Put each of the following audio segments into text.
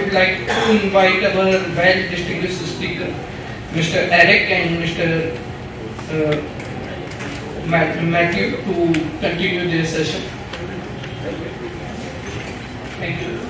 would like to invite our well-distinguished speaker, Mr. Erik and Mr. Matthew, to continue their session. Thank you.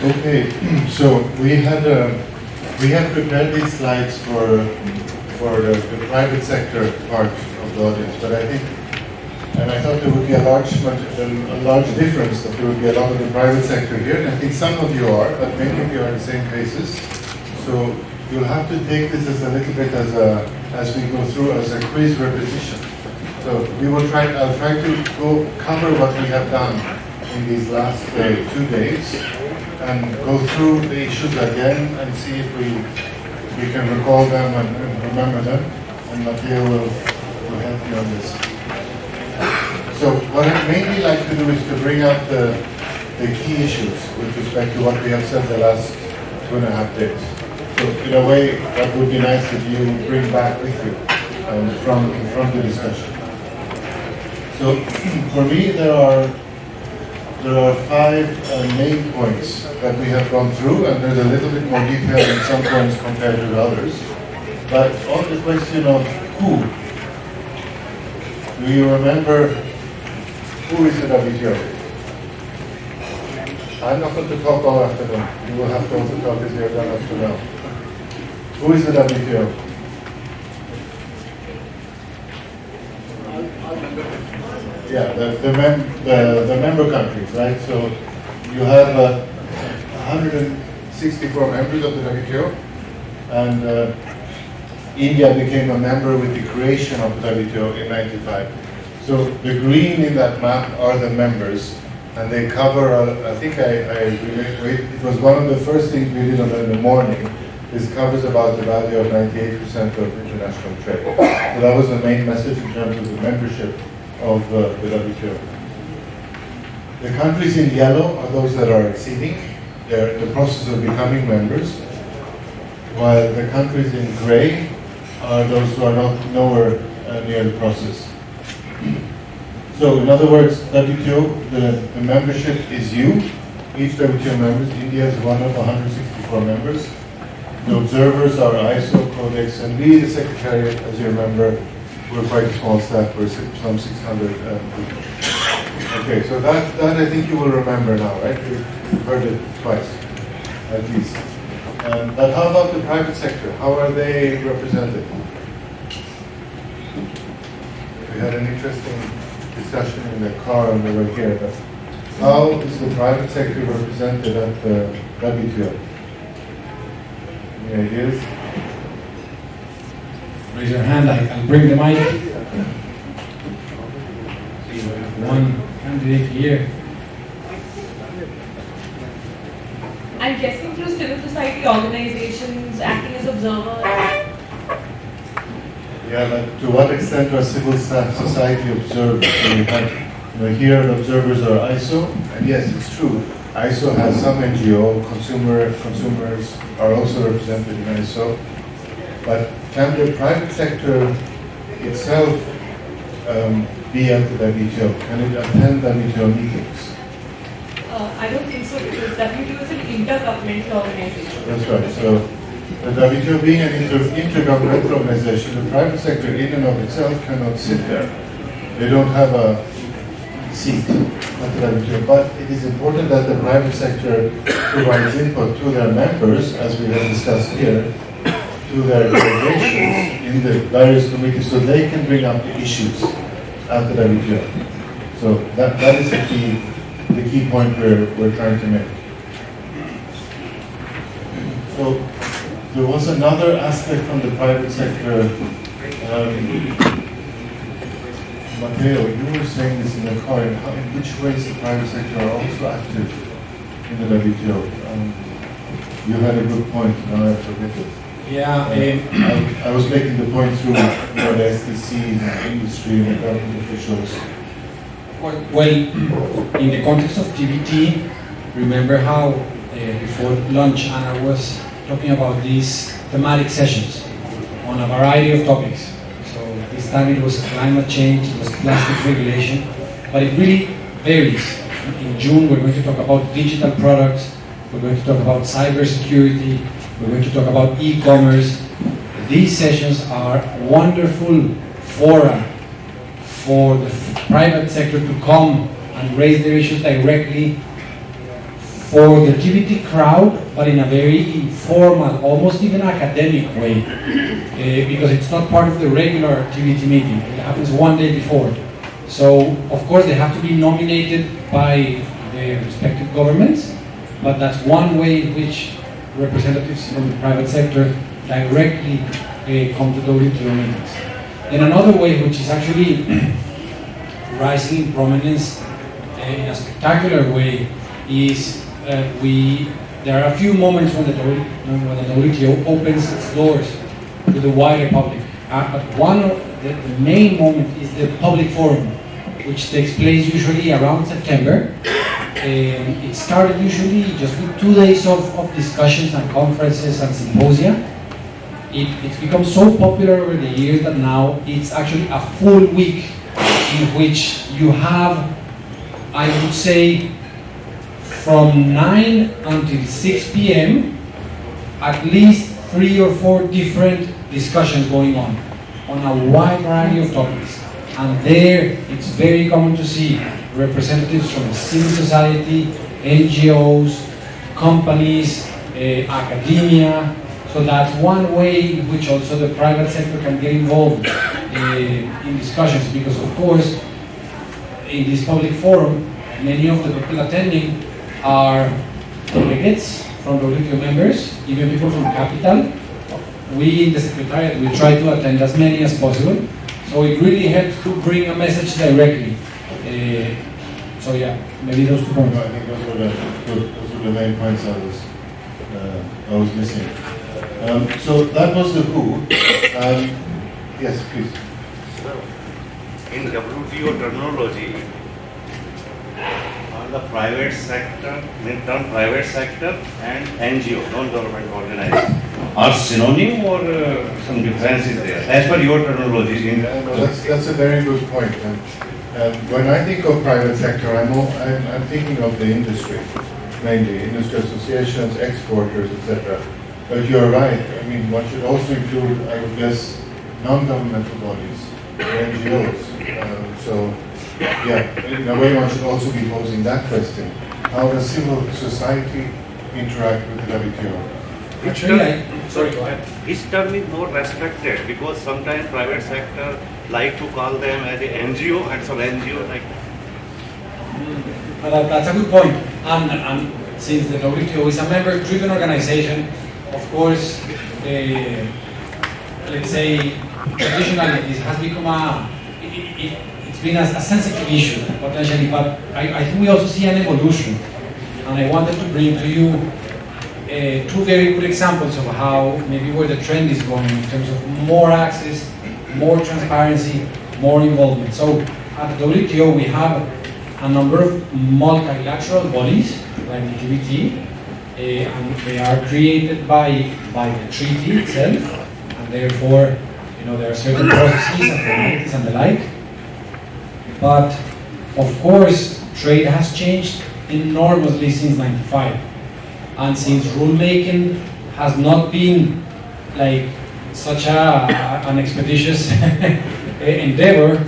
Okay, so we had prepared these slides for the private sector part of the audience, but I think, and I thought there would be a large difference, that there would be a lot of the private sector here, and I think some of you are, but many of you are in the same places. So you'll have to take this as a little bit as we go through as a quiz repetition. So I'll try to cover what we have done in these last 2 days, and go through the issues again and see if we can recall them and remember them. And Mateo will help me on this. So what I'd mainly like to do is to bring out the key issues with respect to what we have said the last 2.5 days. So in a way, that would be nice if you bring back with you from the discussion. So for me, there are 5 main points that we have gone through, and there's a little bit more detail in some points compared to others. But on the question of who, do you remember who is the WTO? I'm not going to talk all afternoon. You will have to also talk as you're done up to now. Who is the WTO? Yeah, the member countries, right? So you have 164 members of the WTO, and India became a member with the creation of the WTO in '95. So the green in that map are the members, and they cover, I think it was one of the first things we did in the morning. This covers about the value of 98% of international trade. So that was the main message in terms of the membership of the WTO. The countries in yellow are those that are exceeding. They're in the process of becoming members, while the countries in gray are those who are nowhere near the process. So in other words, WTO, the membership is you. Each WTO member, India is one of 164 members. The observers are ISO, Codex, and we, the Secretariat, as you remember, we're quite a small staff, we're some 600 people. Okay, so that I think you will remember now, right? You've heard it twice, at least. But how about the private sector? How are they represented? We had an interesting discussion in the car on the way here, but how is the private sector represented at the WTO? Any ideas? Raise your hand, I'll bring the mic. One candidate here. I'm guessing through civil society organizations acting as observers. Yeah, but to what extent are civil society observers? So we have, here the observers are ISO, and yes, it's true. ISO has some NGO, consumers are also represented in ISO, but can the private sector itself be at the WTO? Can it attend WTO meetings? I don't think so, because WTO is an intergovernmental organization. That's right. So the WTO being an intergovernmental organization, the private sector in and of itself cannot sit there. They don't have a seat at the WTO. But it is important that the private sector provides input to their members, as we have discussed here, to their delegations in the various committees so they can bring up the issues at the WTO. So that is the key point we're trying to make. So there was another aspect from the private sector. Mateo, you were saying this in the car, in which ways the private sector are also active in the WTO. You had a good point, now I forget it. Yeah, I was making the point through the STC, the industry, and the government officials. well, in the context of TBT, remember how before lunch Anna was talking about these thematic sessions on a variety of topics. So this time it was climate change, it was plastic regulation, but it really varies. In June we're going to talk about digital products, we're going to talk about cybersecurity, we're going to talk about e-commerce. These sessions are wonderful fora for the private sector to come and raise their issues directly for the TBT crowd, but in a very informal, almost even academic way, because it's not part of the regular TBT meeting. It happens one day before. So, of course, they have to be nominated by the respective governments, but that's one way in which representatives from the private sector directly come to WTO meetings. And another way, which is actually rising in prominence in a spectacular way, is there are a few moments when the WTO opens its doors to the wider public. But one of the main moment is the public forum, which takes place usually around September. It started usually just with 2 days of discussions and conferences and symposia. It's become so popular over the years that now it's actually a full week in which you have, I would say, from 9 until 6 p.m., at least 3 or 4 different discussions going on a wide variety of topics. And there, it's very common to see representatives from civil society, NGOs, companies, academia. So that's one way in which also the private sector can get involved in discussions, because of course, in this public forum, many of the people attending are delegates from WTO members, even people from capital. We in the Secretariat will try to attend as many as possible. So it really helps to bring a message directly. So yeah, maybe those 2 points. No, I think those were the main points I was missing. So that was the who. Yes, please. So, in WTO terminology, the private sector, in term private sector and NGO, non-government organized, are synonym or some difference is there? As per your terminology. No, that's a very good point. When I think of private sector, I'm thinking of the industry, mainly industry associations, exporters, etc. But you're right. I mean, one should also include, I would guess, non-governmental bodies, NGOs. So, yeah, in a way, one should also be posing that question: how does civil society interact with the WTO? Sorry, go ahead. This term is more respected because sometimes private sector like to call them as a NGO and some NGO like. That's a good point. And since the WTO is a member-driven organization, of course, let's say traditionally this has become it's been a sensitive issue potentially, but I think we also see an evolution, and I wanted to bring to you 2 very good examples of how maybe where the trend is going in terms of more access, more transparency, more involvement. So at the WTO we have a number of multilateral bodies like the TBT, and they are created by the treaty itself, and therefore there are certain processes and formalities and the like. But of course, trade has changed enormously since '95, and since rulemaking has not been like such an expeditious endeavor,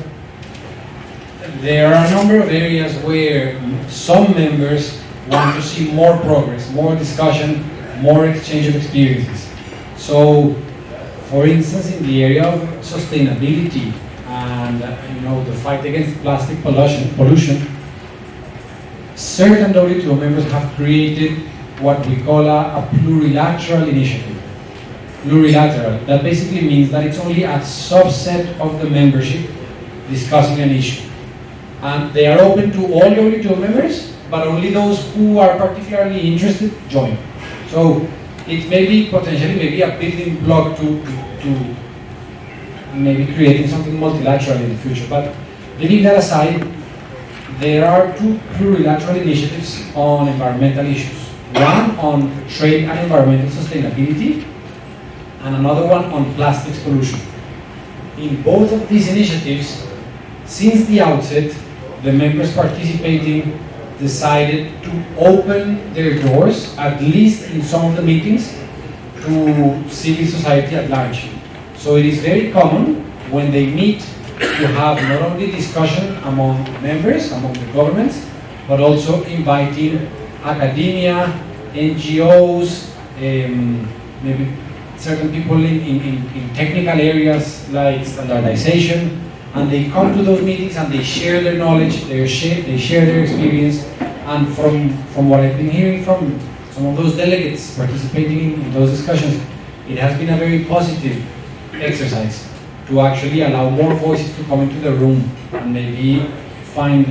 there are a number of areas where some members want to see more progress, more discussion, more exchange of experiences. So For instance, in the area of sustainability and the fight against plastic pollution, certain WTO members have created what we call a plurilateral initiative. Plurilateral, that basically means that it's only a subset of the membership discussing an issue. And they are open to all WTO members, but only those who are particularly interested join. So it's potentially a building block to maybe creating something multilateral in the future. But leaving that aside, there are two plurilateral initiatives on environmental issues. One on trade and environmental sustainability, and another one on plastics pollution. In both of these initiatives, since the outset, the members participating decided to open their doors, at least in some of the meetings, to civil society at large. So it is very common when they meet to have not only discussion among members, among the governments, but also inviting academia, NGOs, maybe certain people in technical areas like standardization, and they come to those meetings and they share their knowledge, they share their experience, and from what I've been hearing from some of those delegates participating in those discussions, it has been a very positive exercise to actually allow more voices to come into the room and maybe find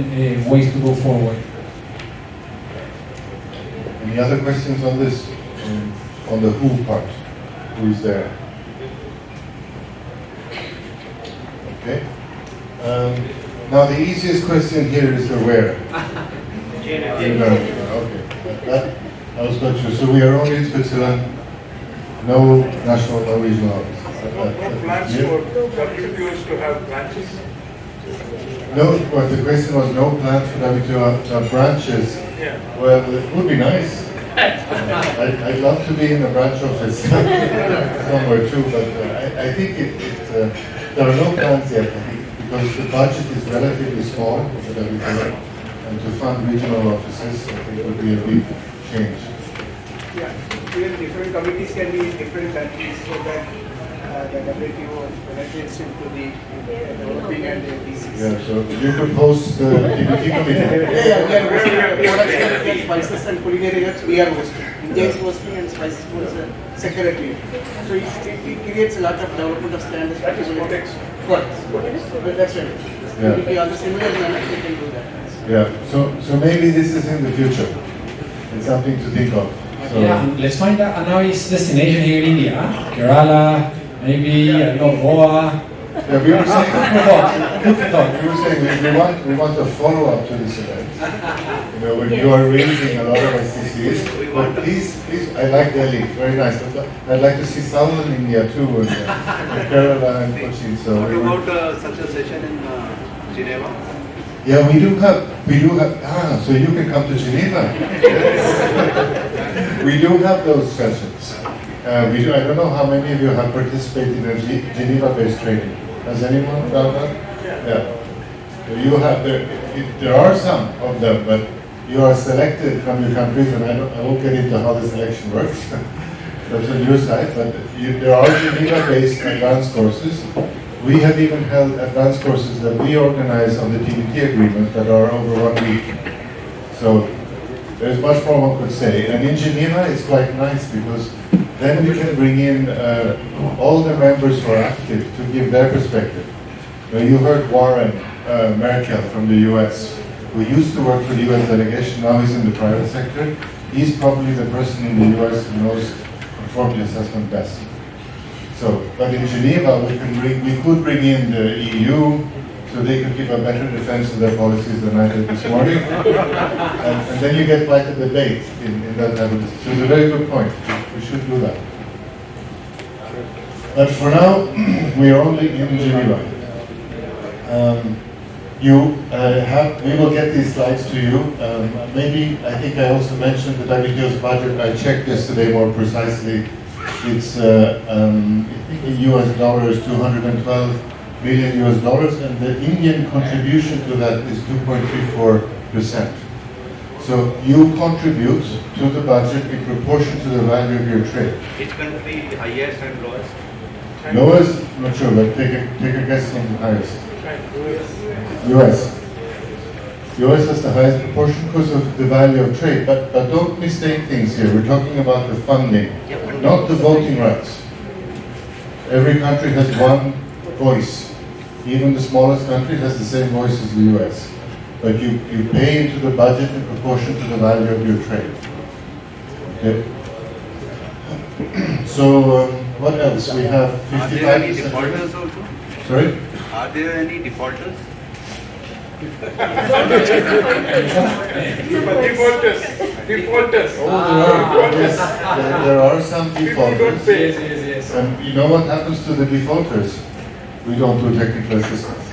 ways to go forward. Any other questions on this? On the who part? Who is there? Okay. Now the easiest question here is the where. Okay. I was not sure. So we are only in Switzerland. No national, no regional office. No plans for WTOs to have branches? No, but the question was no plans for WTO to have branches. Yeah. Well, it would be nice. I'd love to be in a branch office somewhere too, but I think there are no plans yet, I think, because the budget is relatively small for the WTO, and to fund regional offices, I think would be a big change. Yeah, even different committees can be in different countries, so that the WTO penetrates into the developing and the DCC. Yeah, so you could post the TBT committee. We are hosting spices and culinary arts, we are hosting. India is hosting and spices was secretary. So it creates a lot of development of standards. That is codex. That's right. Yeah. If you are the similar manner, they can do that. Yeah, so maybe this is in the future. It's something to think of. So, Yeah, let's find a nice destination here in India. Kerala, maybe Goa. yeah, we were saying, Food for thought. we were saying we want a follow-up to this event. When you are raising a lot of SDCs, but please, I like Delhi, very nice. But I'd like to see southern India too, and Kerala and Kochi. So What about such a session in Geneva? yeah, we do have. So you can come to Geneva. We do have those sessions. We do. I don't know how many of you have participated in a Geneva-based training. Has anyone done that? Yeah. So you have there are some of them, but you are selected from your countries, and I won't get into how the selection works. That's on your side, but there are Geneva-based advanced courses. We have even held advanced courses that we organize on the TBT agreement that are over 1 week. So there's much more one could say. And in Geneva, it's quite nice because then we can bring in all the members who are active to give their perspective. Now, you heard Warren Merkel from the US, who used to work for the US delegation, now he's in the private sector. He's probably the person in the US who knows conformity assessment best. So, but in Geneva, we could bring in the EU, so they could give a better defense of their policies than I did this morning. and then you get quite a debate in that type of discussion. So it's a very good point. We should do that. But for now, we are only in Geneva. We will get these slides to you. Maybe, I think I also mentioned the WTO's budget. I checked yesterday more precisely. It's, I think in US dollars, 212 billion US dollars, and the Indian contribution to that is 2.34%. So you contribute to the budget in proportion to the value of your trade. Which country highest and lowest? Lowest, not sure, but take a guess on the highest. US. US has the highest proportion because of the value of trade, but don't mistake things here. We're talking about the funding, not the voting rights. Every country has one voice. Even the smallest country has the same voice as the US. But you pay into the budget in proportion to the value of your trade. Okay? So, what else? We have 55%. Are there any defaulters also? Sorry? Are there any defaulters? Defaulters. Yes, there are some People don't defaulters. pay. Yes. And you know what happens to the defaulters? We don't do technical assistance.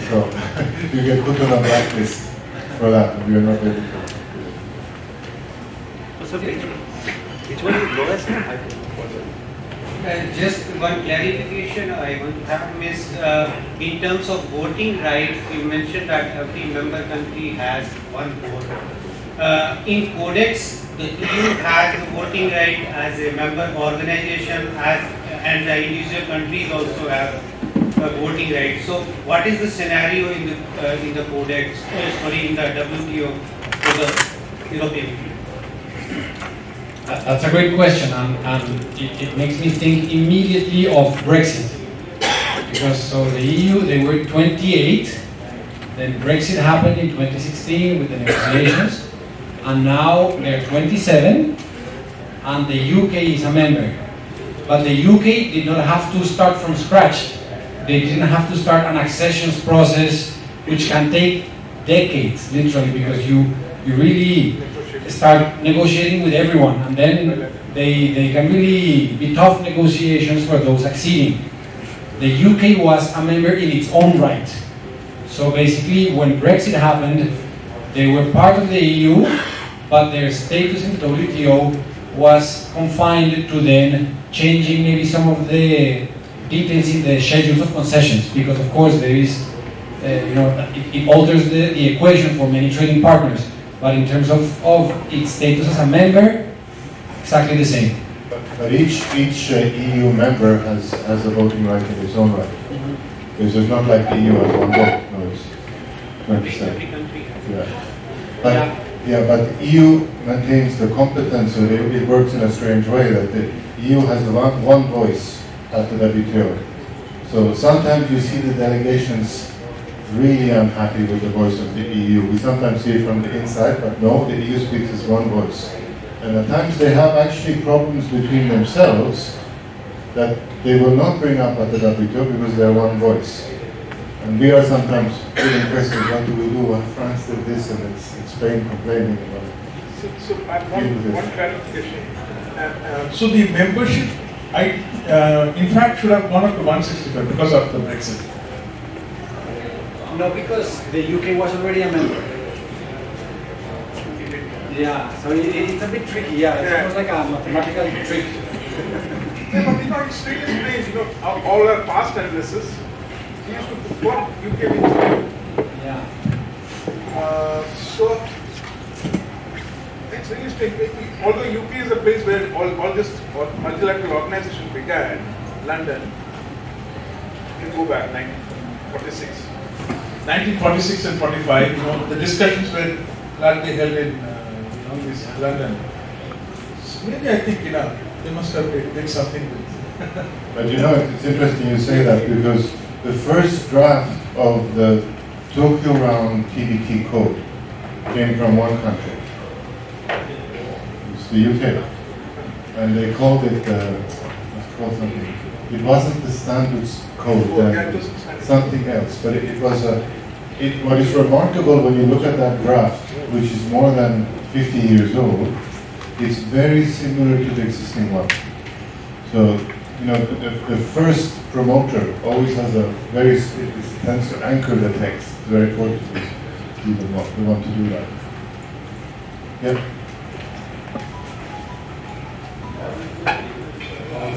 So, you get put on a blacklist for that, and we are not able to. So which one is lowest? Just one clarification I want to have, Miss. In terms of voting rights, you mentioned that every member country has one vote. In Codex, the EU has a voting right as a member organization, and the individual countries also have a voting right. So, what is the scenario in the Codex? In the WTO for the European Union? That's a great question, and it makes me think immediately of Brexit. Because so the EU, they were 28, then Brexit happened in 2016 with the negotiations, and now they're 27, and the UK is a member. But the UK did not have to start from scratch. They didn't have to start an accession process, which can take decades, literally, because you really start negotiating with everyone, and then they can really be tough negotiations for those acceding. The UK was a member in its own right. So basically, when Brexit happened, they were part of the EU, but their status in the WTO was confined to then changing maybe some of the details in the schedules of concessions, because of course there is, it alters the equation for many trading partners. But in terms of its status as a member, exactly the same. But each EU member has a voting right in its own right. Because it's not like the EU has one vote. No, it's 20%. Every country has. Yeah. But the EU maintains the competence, so it works in a strange way that the EU has one voice at the WTO. So sometimes you see the delegations really unhappy with the voice of the EU. We sometimes see it from the inside, but no, the EU speaks as one voice. And at times they have actually problems between themselves that they will not bring up at the WTO because they're one voice. And we are sometimes getting questions, what do we do when France did this and it's Spain complaining about it. So I have one clarification. So the membership, in fact, should have gone up to 165 because of the Brexit. No, because the UK was already a member. Yeah, so it's a bit tricky, It's almost like a mathematical trick. But it still explains, all our past analysis, we used to put UK in. Yeah. So, it's really strange. Although UK is a place where all this multilateral organization began, London, you can go back, 1946. 1946 and 45, the discussions were largely held in London. So maybe I think, they must have did something with But it's interesting you say that because the first draft of the Tokyo Round TBT code came from one country. It's the UK. And they called it, something. It wasn't the standards code, something else. But it was what is remarkable when you look at that draft, which is more than 50 years old, it's very similar to the existing one. So, the first promoter always has a very, it tends to anchor the text very important. We want to do that. Yeah.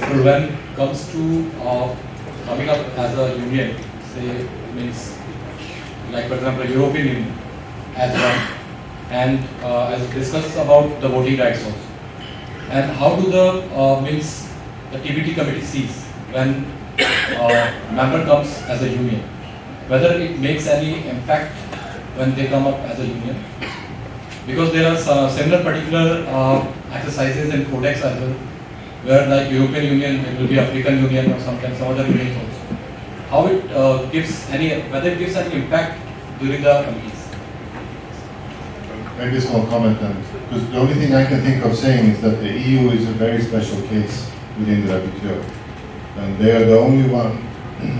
So when it comes to coming up as a union, say means like for example European Union as one, and as discussed about the voting rights also, and how do the TBT committee sees when a member comes as a union, whether it makes any impact when they come up as a union, because there are similar particular exercises and codex as well, where like European Union, it will be African Union or sometimes some other unions also. How it gives any, whether it gives any impact during the committees. Maybe a small comment then, because the only thing I can think of saying is that the EU is a very special case within the WTO, and they are the only one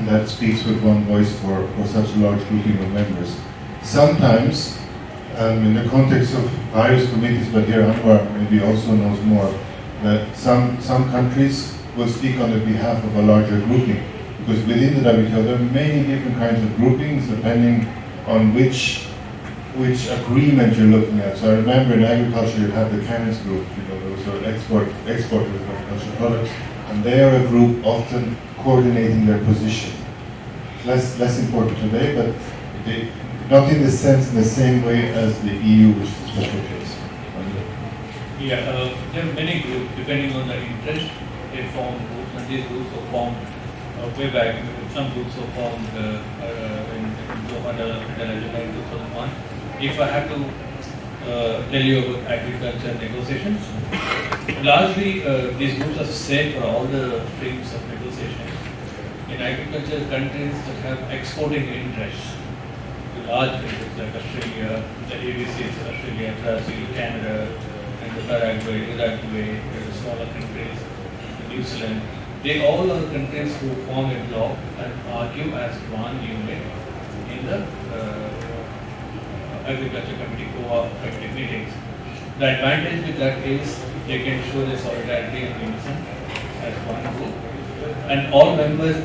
that speaks with one voice for such a large grouping of members. Sometimes, in the context of various committees, but here Anwar maybe also knows more, that some countries will speak on the behalf of a larger grouping, because within the WTO there are many different kinds of groupings depending on which agreement you're looking at. So I remember in agriculture you have the Cairns group, those are exporters of agricultural products, and they are a group often coordinating their position. Less important today, but not in the sense, in the same way as the EU, which is a special case. Yeah, there are many groups, depending on the interest, they form groups, and these groups were formed way back. Some groups were formed in Doha in 2001. If I have to tell you about agriculture negotiations, largely these groups are same for all the streams of negotiation. In agriculture, countries that have exporting interests, the large countries like Australia, the ABCs, Australia, Brazil, Canada, and the Paraguay, Uruguay, the smaller countries, New Zealand, they all are countries who form a bloc and argue as one unit in the agriculture committee, COA committee meetings. The advantage with that is they can show their solidarity and unison as one group, and all members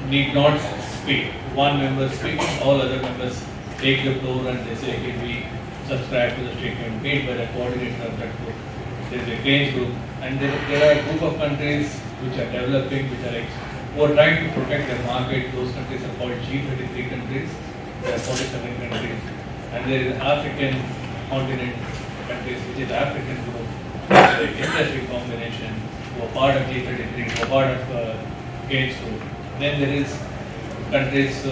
need not speak. One member speaks, all other members take the floor and they say, okay, we subscribe to the statement made by the coordinator of that group. There is a claims group, and there are a group of countries which are developing, who are trying to protect their market. Those countries are called G33 countries. There are 47 countries. And there is African continent countries, which is African group, the industry combination, who are part of G33, who are part of Gates group. Then there is countries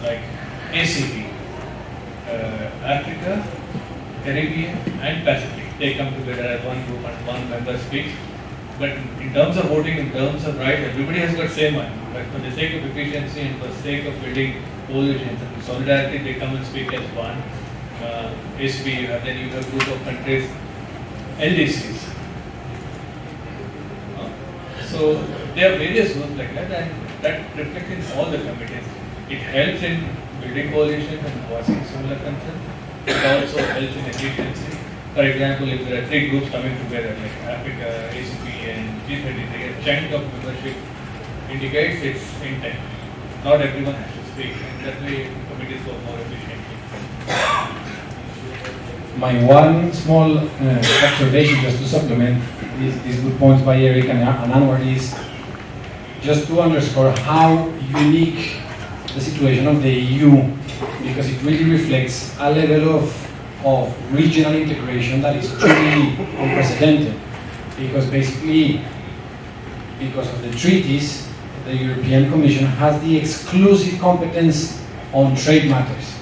like ACP, Africa, Caribbean, and Pacific. They come together as one group and one member speaks. But in terms of voting, in terms of rights, everybody has got same mind. But for the sake of efficiency and for the sake of building coalitions and solidarity, they come and speak as one. ACP, then you have a group of countries, LDCs. So there are various groups like that, and that reflects in all the committees. It helps in building coalitions and voicing similar concerns. It also helps in efficiency. For example, if there are three groups coming together, like Africa, ACP, and G33, a chunk of membership indicates its intent. Not everyone has to speak, and that way committees work more efficiently. My one small observation, just to supplement these good points by Erik and Anwar, is just to underscore how unique the situation of the EU, because it really reflects a level of regional integration that is truly unprecedented. Because basically, because of the treaties, the European Commission has the exclusive competence on trade matters.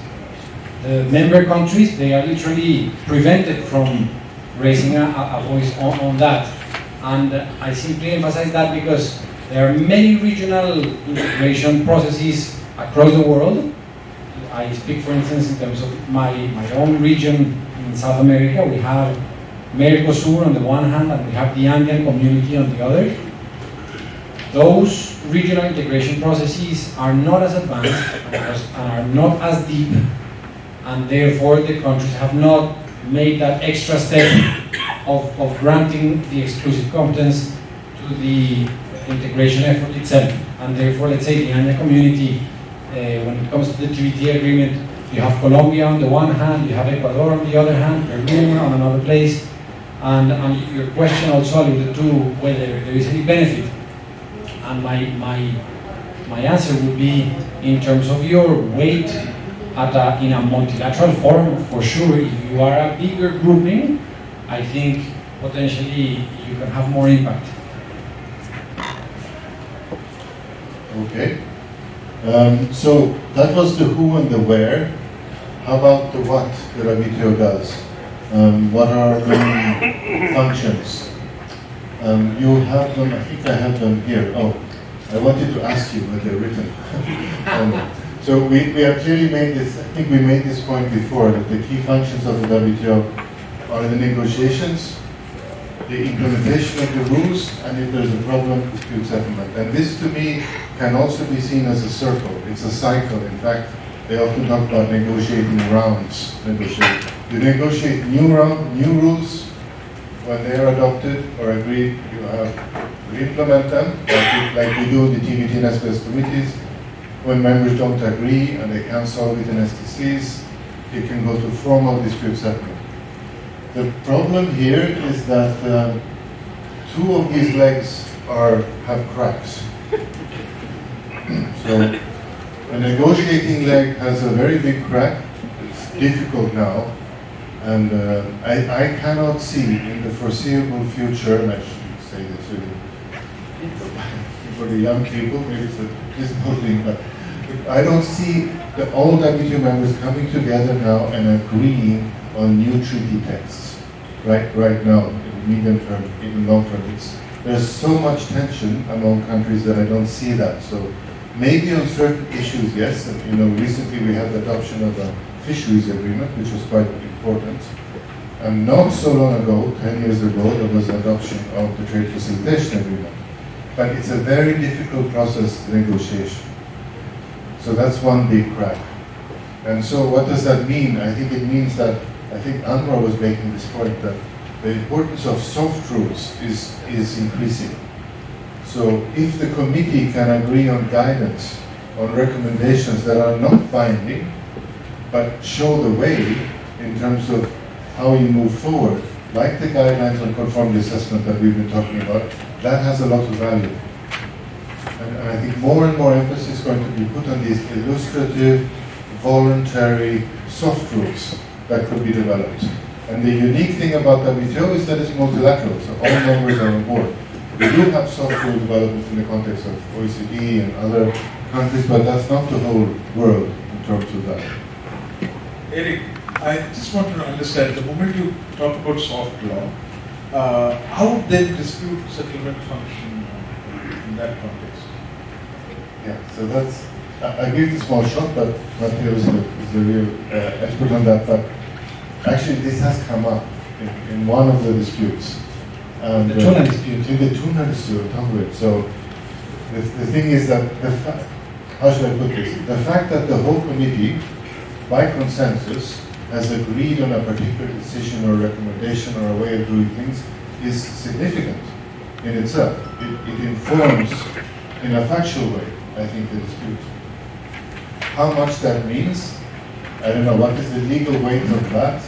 The member countries, they are literally prevented from raising a voice on that. And I simply emphasize that because there are many regional integration processes across the world. I speak, for instance, in terms of my own region in South America. We have Mercosur on the one hand, and we have the Andean community on the other. Those regional integration processes are not as advanced and are not as deep, and therefore the countries have not made that extra step of granting the exclusive competence to the integration effort itself. And therefore, let's say the Andean community, when it comes to the TBT agreement, you have Colombia on the one hand, you have Ecuador on the other hand, Peru on another place, and your question also alluded to whether there is any benefit. And my answer would be, in terms of your weight in a multilateral forum, for sure, if you are a bigger grouping, I think potentially you can have more impact. Okay. So that was the who and the where. How about the what the WTO does? What are the main functions? You have them, I think I have them here. Oh, I wanted to ask you, but they're written. So we have clearly made this, I think we made this point before, that the key functions of the WTO are the negotiations, the implementation of the rules, and if there's a problem, dispute settlement. And this to me can also be seen as a circle. It's a cycle. In fact, they often talk about negotiating rounds. You negotiate new rules. When they are adopted or agreed, you have to implement them, like we do in the TBT and SPS committees. When members don't agree and they can't solve it in STCs, it can go to formal dispute settlement. The problem here is that two of these legs have cracks. So a negotiating leg has a very big crack. It's difficult now. And I cannot see in the foreseeable future, and I shouldn't say this really, for the young people, maybe it's a thing, but I don't see the all WTO members coming together now and agreeing on new treaty texts right now, in the medium term, even long term. There's so much tension among countries that I don't see that. So maybe on certain issues, yes. And recently we had the adoption of a fisheries agreement, which was quite important. And not so long ago, 10 years ago, there was adoption of the trade facilitation agreement. But it's a very difficult process, the negotiation. So that's one big crack. And so what does that mean? I think it means that, I think Anwar was making this point, that the importance of soft rules is increasing. So if the committee can agree on guidance, on recommendations that are not binding, but show the way in terms of how you move forward, like the guidelines on conformity assessment that we've been talking about, that has a lot of value. And I think more and more emphasis is going to be put on these illustrative, voluntary, soft rules that could be developed. And the unique thing about WTO is that it's multilateral, so all members are on board. We do have soft rule development in the context of OECD and other countries, but that's not the whole world in terms of that. Erik, I just want to understand, the moment you talk about soft law, how would then dispute settlement function in that context? Yeah, so that's, I gave the small shot, but Mateo is the real expert on that, but actually this has come up in one of the disputes. The tuna dispute. In the tuna dispute, talk about it. So the thing is that, how should I put this? The fact that the whole committee, by consensus, has agreed on a particular decision or recommendation or a way of doing things is significant in itself. It informs, in a factual way, I think, the dispute. How much that means, I don't know. What is the legal weight of that?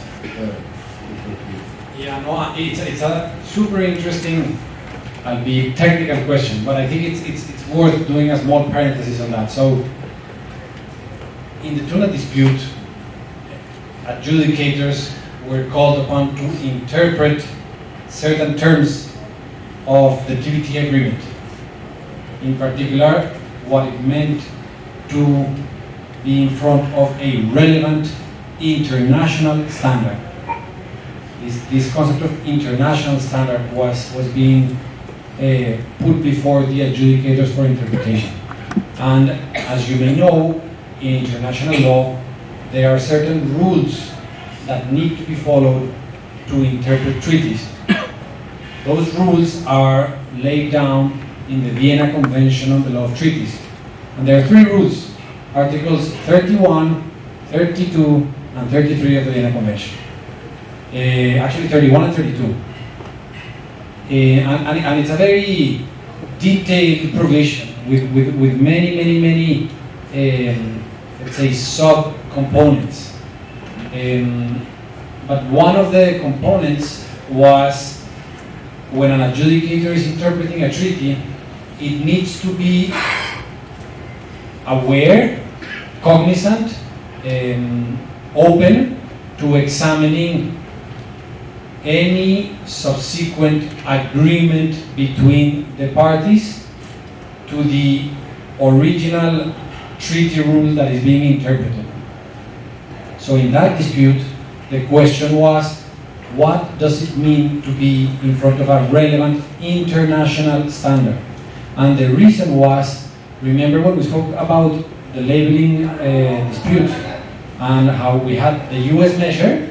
Yeah, no, it's a super interesting, albeit technical question, but I think it's worth doing a small parenthesis on that. So, in the tuna dispute, adjudicators were called upon to interpret certain terms of the TBT agreement. In particular, what it meant to be in front of a relevant international standard. This concept of international standard was being put before the adjudicators for interpretation. And as you may know, in international law, there are certain rules that need to be followed to interpret treaties. Those rules are laid down in the Vienna Convention on the Law of Treaties. And there are three rules, Articles 31, 32, and 33 of the Vienna Convention. Actually 31 and 32. And it's a very detailed provision with many let's say sub-components. But one of the components was when an adjudicator is interpreting a treaty, it needs to be aware, cognizant, open to examining any subsequent agreement between the parties to the original treaty rule that is being interpreted. So in that dispute, the question was, what does it mean to be in front of a relevant international standard? And the reason was, remember when we spoke about the labeling dispute and how we had the US measure,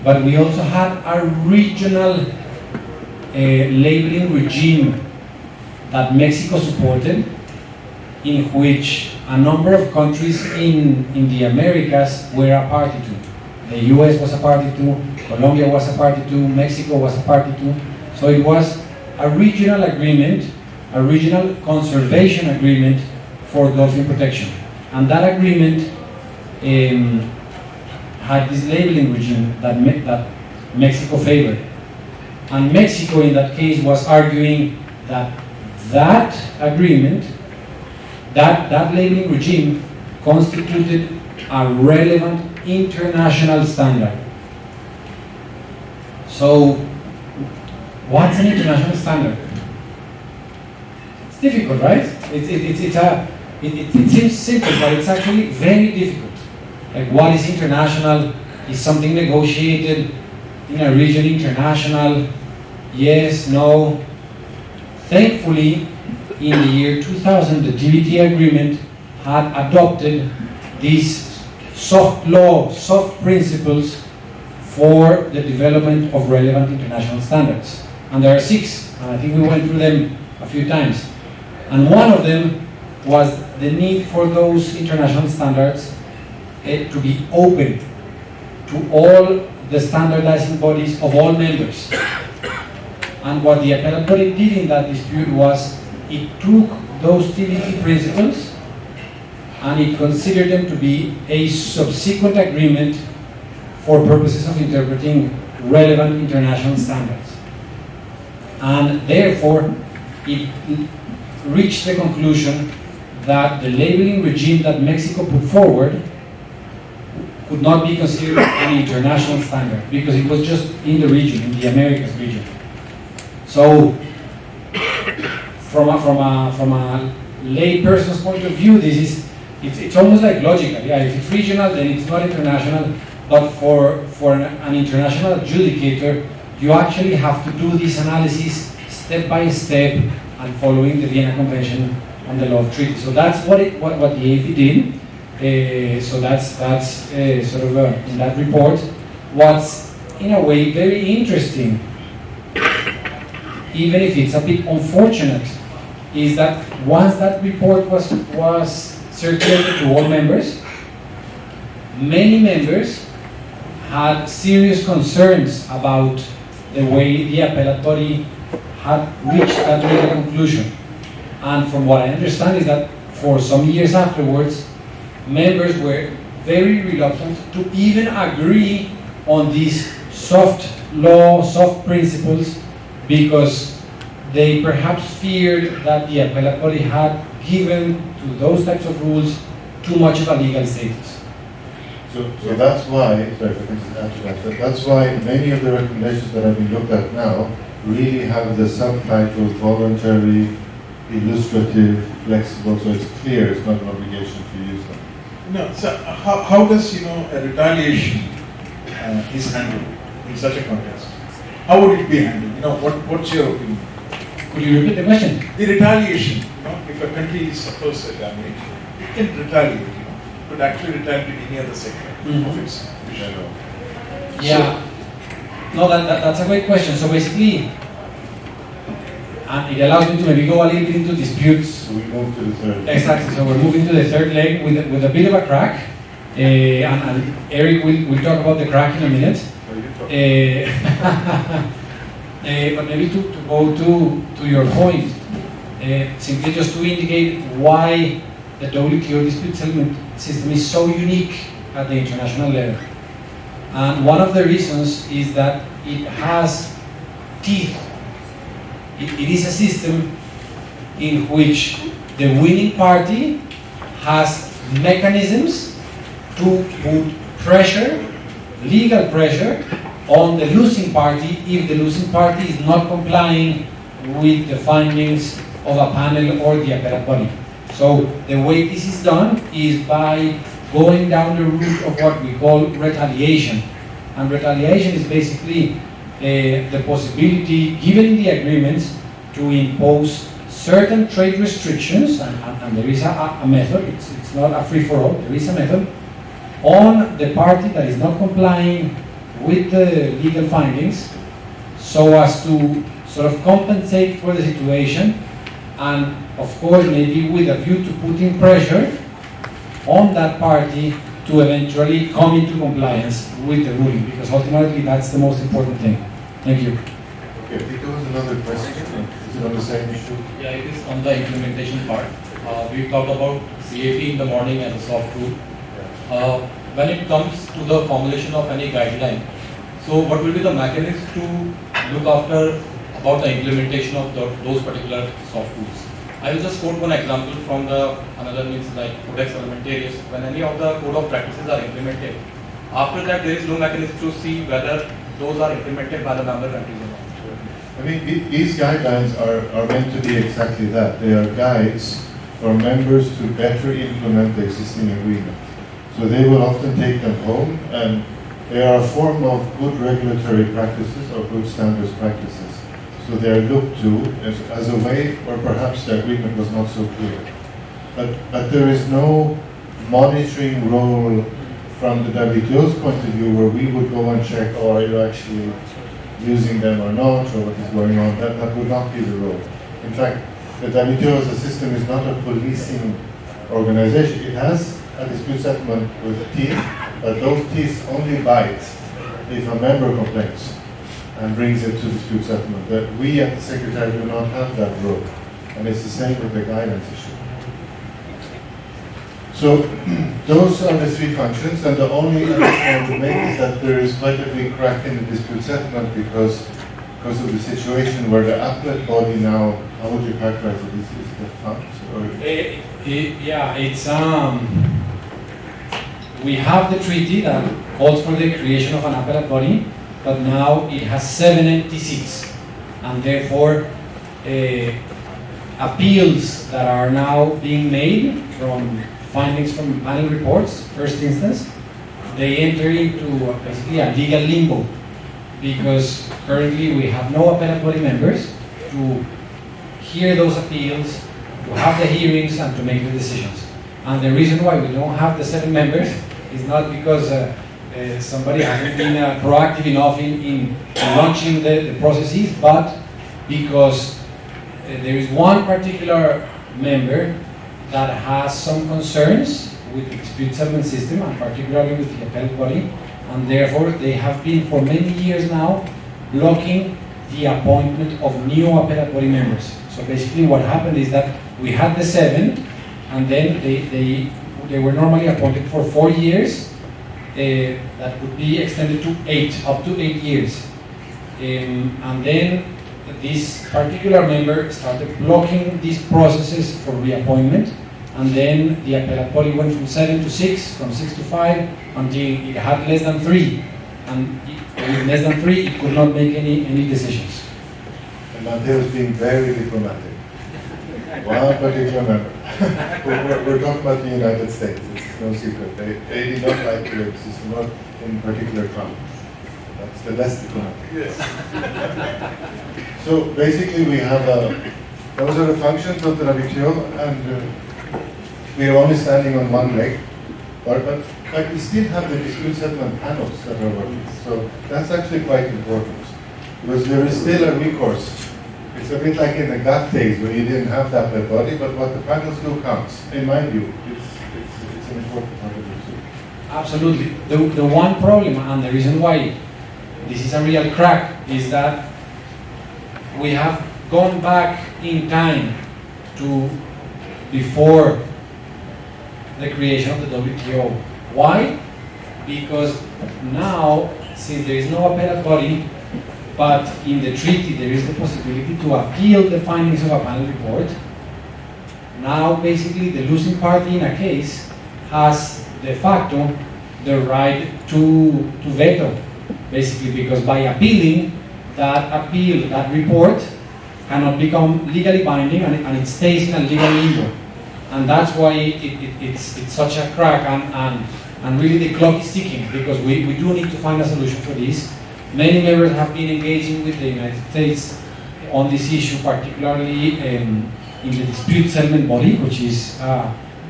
but we also had a regional labeling regime that Mexico supported, in which a number of countries in the Americas were a party to. The US was a party to, Colombia was a party to, Mexico was a party to. So it was a regional agreement, a regional conservation agreement for dolphin protection. And that agreement had this labeling regime that Mexico favored. And Mexico in that case was arguing that that agreement, that labeling regime constituted a relevant international standard. So, what's an international standard? It's difficult, right? It seems simple, but it's actually very difficult. Like, what is international? Is something negotiated in a region international? Yes, no. Thankfully, in the year 2000, the TBT agreement had adopted these soft law, soft principles for the development of relevant international standards. And there are 6, and I think we went through them a few times. And one of them was the need for those international standards to be open to all the standardizing bodies of all members. And what the appellate body did in that dispute was it took those TBT principles and it considered them to be a subsequent agreement for purposes of interpreting relevant international standards. And therefore, it reached the conclusion that the labeling regime that Mexico put forward could not be considered an international standard because it was just in the region, in the Americas region. So, from a lay person's point of view, it's almost like logical. Yeah, if it's regional, then it's not international. But for an international adjudicator, you actually have to do this analysis step by step and following the Vienna Convention on the Law of Treaties. So that's what the AP did. So that's sort of in that report. What's in a way very interesting, even if it's a bit unfortunate, is that once that report was circulated to all members, many members had serious concerns about the way the appellate body had reached that legal conclusion. And from what I understand is that for some years afterwards, members were very reluctant to even agree on these soft law, soft principles, because they perhaps feared that the appellate body had given to those types of rules too much of a legal status. So that's why, sorry if I can just add to that, that's why many of the recommendations that have been looked at now really have the subtitle voluntary, illustrative, flexible, so it's clear, it's not an obligation to use them. No, so how does, a retaliation is handled in such a context? How would it be handled? What's your opinion? Could you repeat the question? The retaliation, if a country is supposed to retaliate, it can retaliate, could actually retaliate in any other sector of its vision. Yeah. No, that's a great question. So basically, it allows me to maybe go a little bit into disputes. So we move to the third. Exactly. So we're moving to the third leg with a bit of a crack. And Erik will talk about the crack in a minute. But maybe to go to your point, simply just to indicate why the WTO dispute settlement system is so unique at the international level. And one of the reasons is that it has teeth. It is a system in which the winning party has mechanisms to put pressure, legal pressure, on the losing party if the losing party is not complying with the findings of a panel or the appellate body. So the way this is done is by going down the route of what we call retaliation. And retaliation is basically the possibility given in the agreements to impose certain trade restrictions, and there is a method, it's not a free-for-all, there is a method, on the party that is not complying with the legal findings, so as to sort of compensate for the situation, and of course maybe with a view to putting pressure on that party to eventually come into compliance with the ruling, because ultimately that's the most important thing. Thank you. Okay, I think there was another question. Is it on the same issue? Yeah, it is on the implementation part. We talked about CAP in the morning as a soft rule. When it comes to the formulation of any guideline, so what will be the mechanism to look after about the implementation of those particular soft rules? I will just quote one example from another means like Codex Alimentarius. When any of the code of practices are implemented, after that there is no mechanism to see whether those are implemented by the member countries or not. I mean, these guidelines are meant to be exactly that. They are guides for members to better implement the existing agreement. So they will often take them home, and they are a form of good regulatory practices or good standards practices. So they are looked to as a way where perhaps the agreement was not so clear. But there is no monitoring role from the WTO's point of view where we would go and check, oh, are you actually using them or not, or what is going on. That would not be the role. In fact, the WTO as a system is not a policing organization. It has a dispute settlement with teeth, but those teeth only bite if a member complains and brings it to dispute settlement. That we at the Secretary do not have that role. And it's the same with the guidance issue. So those are the three functions, and the only other point to make is that there is quite a big crack in the dispute settlement because of the situation where the appellate body now, how would you characterize it? Is it the fund? Yeah, it's we have the treaty that calls for the creation of an appellate body, but now it has 7 empty seats, and therefore appeals that are now being made from findings from panel reports, first instance, they enter into basically a legal limbo, because currently we have no appellate body members to hear those appeals, to have the hearings, and to make the decisions. And the reason why we don't have the 7 members is not because somebody hasn't been proactive enough in launching the processes, but because there is one particular member that has some concerns with the dispute settlement system, and particularly with the appellate body, and therefore they have been for many years now blocking the appointment of new appellate body members. So basically what happened is that we had the 7, and then they were normally appointed for 4 years, that would be extended to 8, up to 8 years. And then this particular member started blocking these processes for reappointment, and then the appellate body went from 7 to 6, from 6 to 5, until it had less than 3. And with less than 3, it could not make any decisions. And Mateo is being very diplomatic. One particular member. we're talking about the United States. It's no secret. They did not like the system, not in particular Trump. That's the less diplomatic. Yes. So basically we have those are the functions of the WTO, and we are only standing on one leg, but we still have the dispute settlement panels that are working. So that's actually quite important, because there is still a recourse. It's a bit like in the GATT days where you didn't have that body, but what the panels do counts. In my view, it's an important part of it too. Absolutely. The one problem, and the reason why this is a real crack, is that we have gone back in time to before the creation of the WTO. Why? Because now, since there is no appellate body, but in the treaty there is the possibility to appeal the findings of a panel report, now basically the losing party in a case has de facto the right to veto, basically, because by appealing, that report cannot become legally binding, and it stays in a legal limbo. And that's why it's such a crack, and really the clock is ticking, because we do need to find a solution for this. Many members have been engaging with the United States on this issue, particularly in the dispute settlement body, which is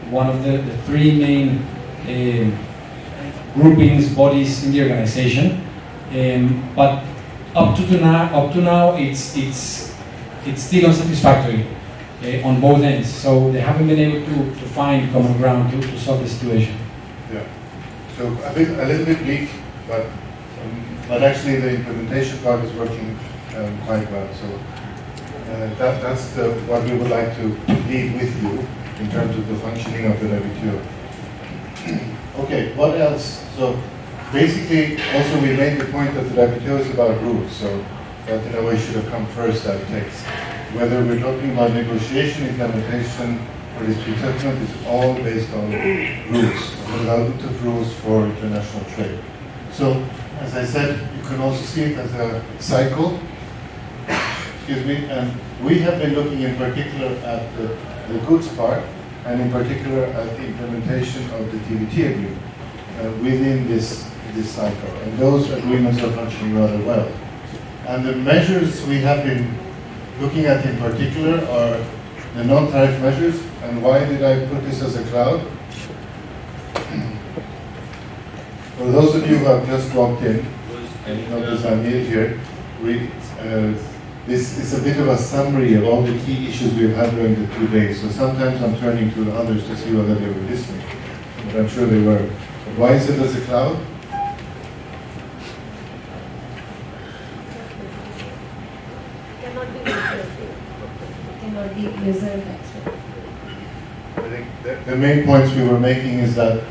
one of the three main groupings, bodies in the organization. But up to now, it's still unsatisfactory on both ends. So they haven't been able to find common ground to solve the situation. Yeah. So a little bit bleak, but actually the implementation part is working quite well. So that's what we would like to leave with you in terms of the functioning of the WTO. Okay, what else? So basically, also we made the point that the WTO is about rules. So that in a way should have come first, that text. Whether we're talking about negotiation, implementation, or dispute settlement, it's all based on rules, the development of rules for international trade. So, as I said, you can also see it as a cycle. Excuse me, and we have been looking in particular at the goods part, and in particular at the implementation of the TBT agreement within this cycle. And those agreements are functioning rather well. And the measures we have been looking at in particular are the non-tariff measures. And why did I put this as a cloud? For those of you who have just walked in, and you notice I'm here, this is a bit of a summary of all the key issues we've had during the 2 days. So sometimes I'm turning to the others to see whether they were listening, but I'm sure they were. But why is it as a cloud? Cannot be reserved. I think the main points we were making is that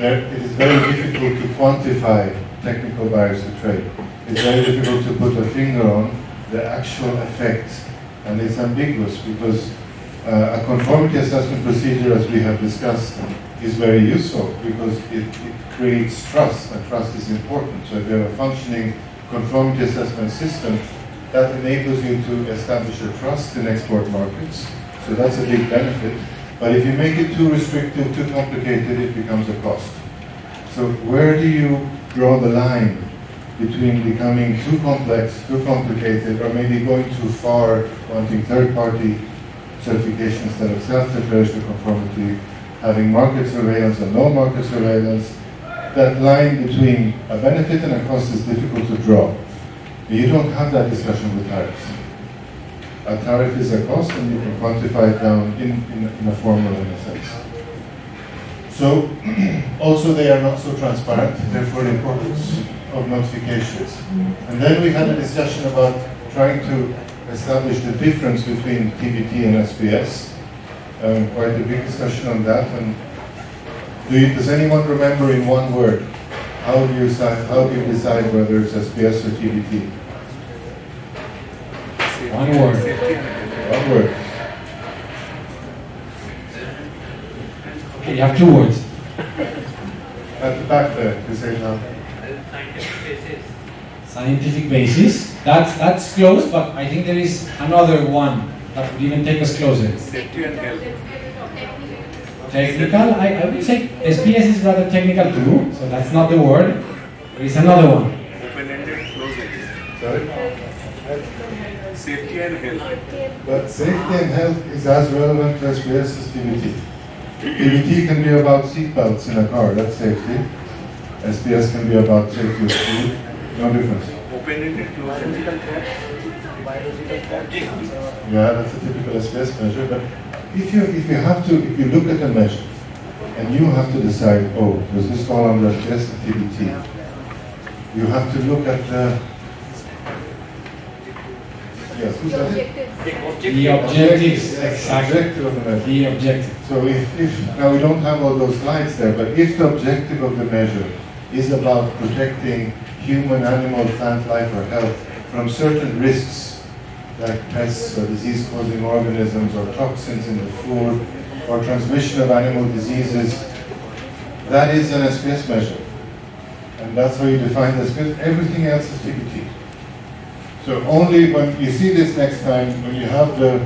it is very difficult to quantify technical barriers to trade. It's very difficult to put a finger on the actual effect, and it's ambiguous because a conformity assessment procedure, as we have discussed, is very useful because it creates trust, and trust is important. So if you have a functioning conformity assessment system, that enables you to establish a trust in export markets. So that's a big benefit. But if you make it too restrictive, too complicated, it becomes a cost. So where do you draw the line between becoming too complex, too complicated, or maybe going too far, wanting third-party certification instead of self-declaration of conformity, having market surveillance and no market surveillance? That line between a benefit and a cost is difficult to draw. You don't have that discussion with tariffs. A tariff is a cost, and you can quantify it down in a formula, in a sense. So, also they are not so transparent, therefore the importance of notifications. And then we had a discussion about trying to establish the difference between TBT and SPS. Quite a big discussion on that. And does anyone remember in one word, how do you decide whether it's SPS or TBT? One word. One word. Okay, you have 2 words. At the back there, you say now. Scientific basis. That's close, but I think there is another one that would even take us closer. Safety and health. Technical, I would say SPS is rather technical too, so that's not the word. There is another one. Open-ended, closed-ended. Sorry? Safety and health. But safety and health is as relevant to SPS as TBT. TBT can be about seatbelts in a car, that's safety. SPS can be about safety of food, no difference. Open-ended, closed-ended. Yeah, that's a typical SPS measure, but if you look at a measure and you have to decide, oh, does this fall under SPS or TBT? You have to look at the the objectives, exactly. Objective of the measure. The objective. So if now we don't have all those slides there, but if the objective of the measure is about protecting human, animal, plant life or health from certain risks like pests or disease-causing organisms or toxins in the food or transmission of animal diseases, that is an SPS measure. And that's how you define the SPS. Everything else is TBT. So only when you see this next time, when you have the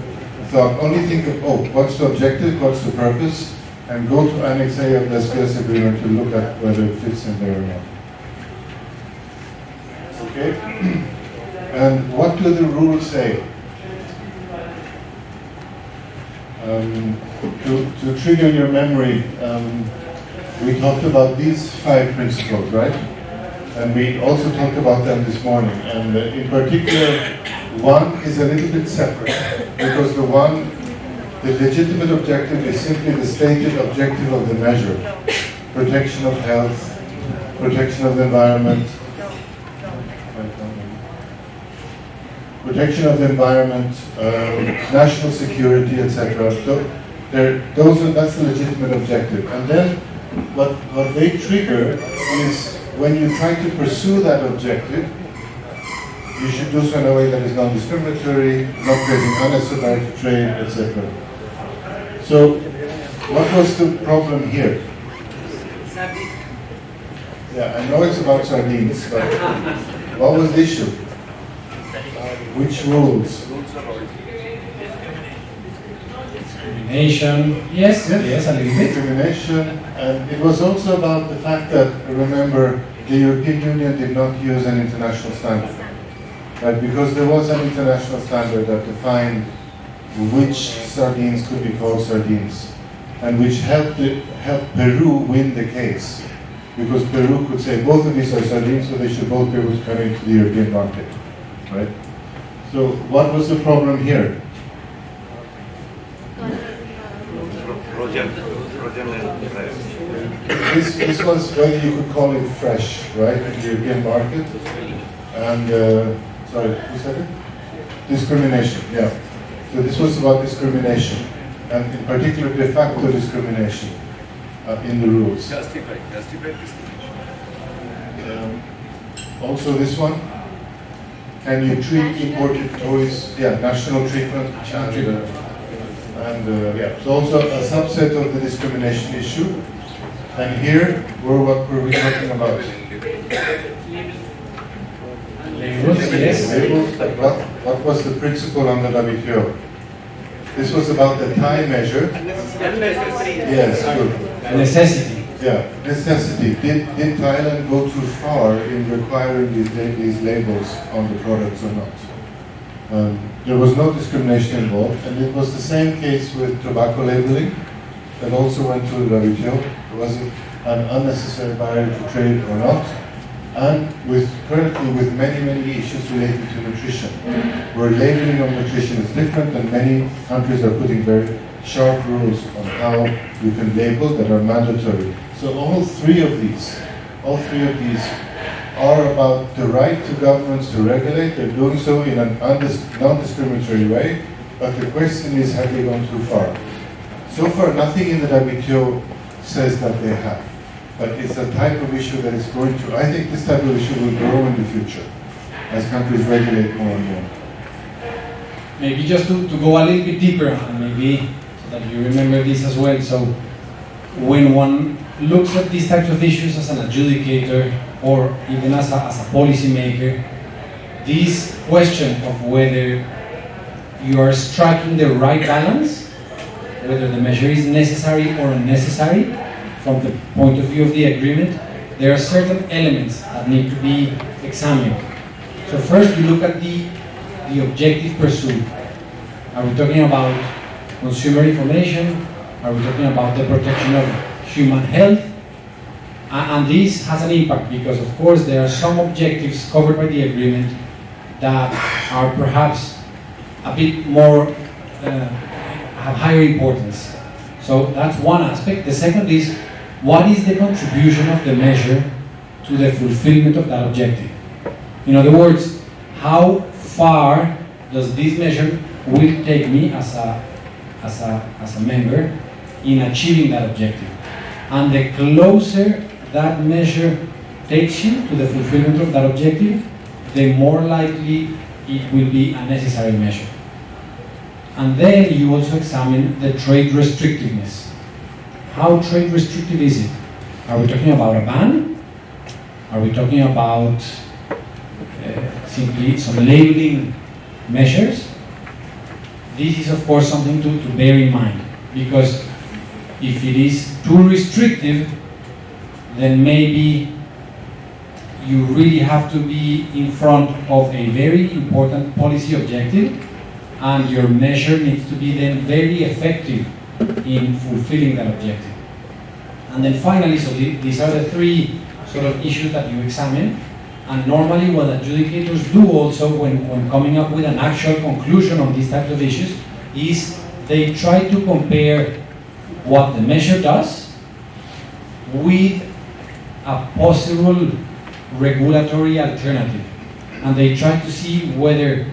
thought, only think of, oh, what's the objective, what's the purpose, and go to Annex A of the SPS agreement to look at whether it fits in there or not. Okay? And what do the rules say? To trigger your memory, we talked about these 5 principles, right? And we also talked about them this morning. And in particular, one is a little bit separate, because the legitimate objective is simply the stated objective of the measure. Protection of health, protection of the environment, national security, etc. So that's the legitimate objective. And then what they trigger is when you try to pursue that objective, you should do so in a way that is non-discriminatory, not creating unnecessary trade, etc. So, what was the problem here? Yeah, I know it's about sardines, but what was the issue? Which rules? Discrimination. Yes, a little bit. Discrimination, and it was also about the fact that, remember, the European Union did not use an international standard. Right, because there was an international standard that defined which sardines could be called sardines, and which helped Peru win the case. Because Peru could say both of these are sardines, so they should both be able to come into the European market. Right? So what was the problem here? This was whether you could call it fresh, right, in the European market. And sorry, who said it? Discrimination, yeah. So this was about discrimination, and in particular de facto discrimination in the rules. Justified discrimination. Also this one, can you treat imported toys, national treatment, and so also a subset of the discrimination issue. And here, what were we talking about? Labels, what was the principle on the WTO? This was about the Thai measure. Yes, good. Necessity. Yeah, necessity. Did Thailand go too far in requiring these labels on the products or not? There was no discrimination involved, and it was the same case with tobacco labeling that also went to the WTO. Was it an unnecessary barrier to trade or not? And currently with many issues related to nutrition, where labeling of nutrition is different, and many countries are putting very sharp rules on how you can label that are mandatory. So all three of these are about the right to governments to regulate. They're doing so in a non-discriminatory way, but the question is, have they gone too far? So far, nothing in the WTO says that they have. But it's a type of issue that is going to, I think this type of issue will grow in the future as countries regulate more and more. Maybe just to go a little bit deeper, and maybe so that you remember this as well. So when one looks at these types of issues as an adjudicator or even as a policy maker, this question of whether you are striking the right balance, whether the measure is necessary or unnecessary, from the point of view of the agreement, there are certain elements that need to be examined. So first you look at the objective pursuit. Are we talking about consumer information? Are we talking about the protection of human health? And this has an impact because, of course, there are some objectives covered by the agreement that are perhaps a bit more, have higher importance. So that's one aspect. The second is, what is the contribution of the measure to the fulfillment of that objective? In other words, how far does this measure will take me as a member in achieving that objective? And the closer that measure takes you to the fulfillment of that objective, the more likely it will be a necessary measure. And then you also examine the trade restrictiveness. How trade restrictive is it? Are we talking about a ban? Are we talking about simply some labeling measures? this is of course something to bear in mind, because if it is too restrictive, then maybe you really have to be in front of a very important policy objective, and your measure needs to be then very effective in fulfilling that objective. And then finally, so these are the three sort of issues that you examine. And normally what adjudicators do also when coming up with an actual conclusion on these types of issues is they try to compare what the measure does with a possible regulatory alternative. And they try to see whether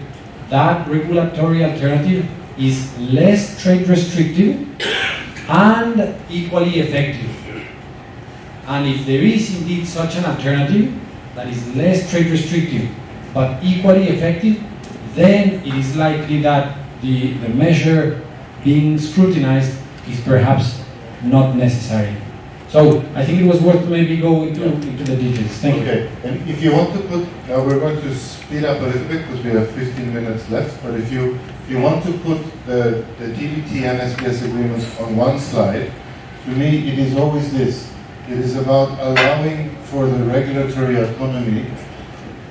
that regulatory alternative is less trade restrictive and equally effective. And if there is indeed such an alternative that is less trade restrictive but equally effective, then it is likely that the measure being scrutinized is perhaps not necessary. So I think it was worth to maybe go into the details. Thank you. Okay, and if you want to put, now we're going to speed up a little bit because we have 15 minutes left, but if you want to put the TBT and SPS agreements on one slide, to me it is always this. It is about allowing for the regulatory autonomy